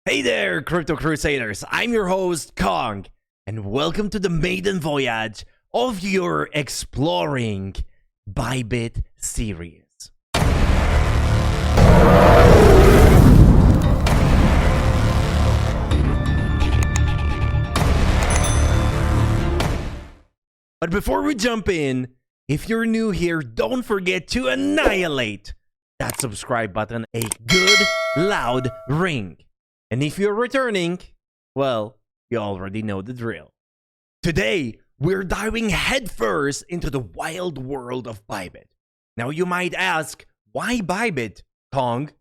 Hey there, Crypto Crusaders! I'm your host, Kong, and welcome to the maiden voyage of your Exploring Bybit series. But before we jump in, if you're new here, don't forget to annihilate that subscribe button a good, loud ring. And if you're returning, well, you already know the drill. Today, we're diving headfirst into the wild world of Bybit. Now you might ask, why Bybit, Kong?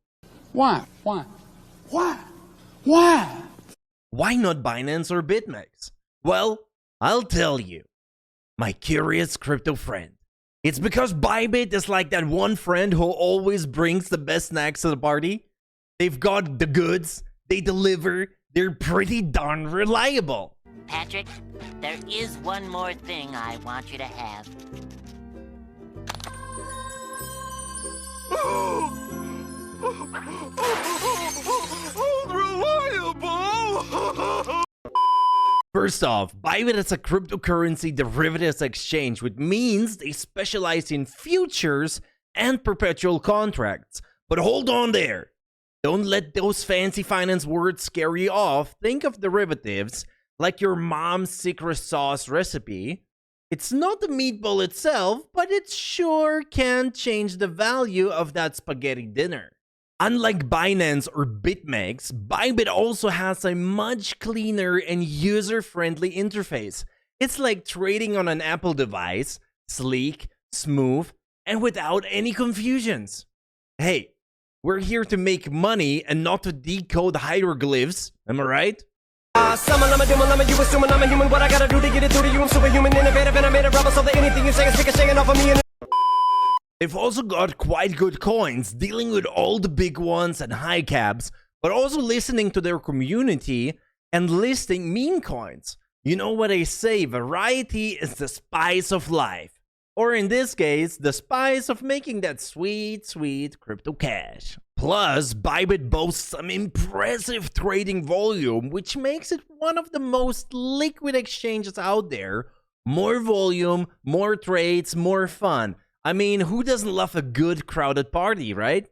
Why? Why not Binance or BitMEX? Well, I'll tell you, my curious crypto friend. It's because Bybit is like that one friend who always brings the best snacks to the party. They've got the goods. They deliver. They're pretty darn reliable. Patrick, there is one more thing I want you to have. Reliable! First off, Bybit is a cryptocurrency derivatives exchange, which means they specialize in futures and perpetual contracts. But hold on there. Don't let those fancy finance words scare you off. Think of derivatives like your mom's secret sauce recipe. It's not the meatball itself, but it sure can change the value of that spaghetti dinner. Unlike Binance or BitMEX, Bybit also has a much cleaner and user-friendly interface. It's like trading on an Apple device, sleek, smooth, and without any confusions. Hey, we're here to make money and not to decode hieroglyphs, am I right? You assuming I'm a human. What I gotta do to get it through to you? I'm superhuman, innovative, and I made a rubber so that anything you say is ricocheting off of me. They've also got quite good coins, dealing with all the big ones and high caps, but also listening to their community and listing meme coins. You know what I say, variety is the spice of life. Or in this case, the spice of making that sweet, sweet crypto cash. Plus, Bybit boasts some impressive trading volume, which makes it one of the most liquid exchanges out there. More volume, more trades, more fun. I mean, who doesn't love a good crowded party, right?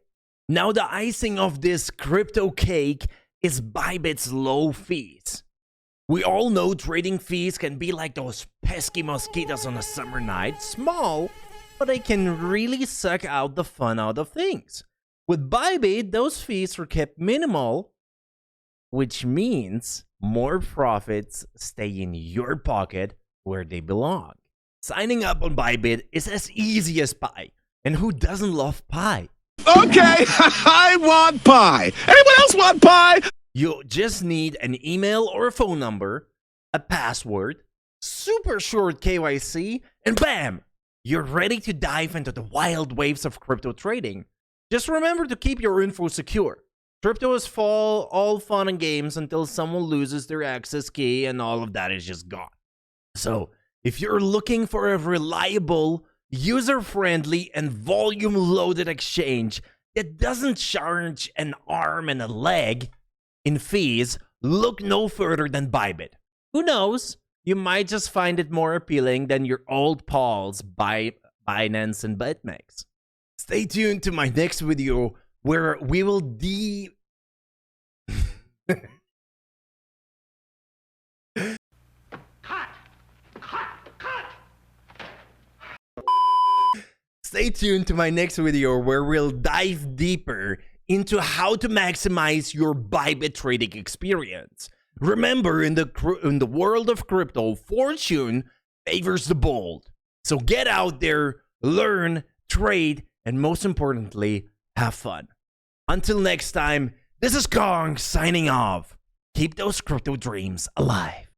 Now, the icing of this crypto cake is Bybit's low fees. We all know trading fees can be like those pesky mosquitoes on a summer night. Small, but they can really suck out the fun out of things. With Bybit, those fees are kept minimal, which means more profits stay in your pocket where they belong. Signing up on Bybit is as easy as pie. And who doesn't love pie? Okay, I want pie. Anyone else want pie? You just need an email or a phone number, a password, super short KYC, and bam! You're ready to dive into the wild waves of crypto trading. Just remember to keep your info secure. Crypto is all fun and games until someone loses their access key and all of that is just gone. So, if you're looking for a reliable, user-friendly, and volume-loaded exchange that doesn't charge an arm and a leg in fees, look no further than Bybit. Who knows? You might just find it more appealing than your old pals Binance and BitMEX. Stay tuned to my next video where we will Stay tuned to my next video where we'll dive deeper into how to maximize your Bybit trading experience. Remember, in the world of crypto, fortune favors the bold. So get out there, learn, trade, and most importantly, have fun. Until next time, this is Kong signing off. Keep those crypto dreams alive.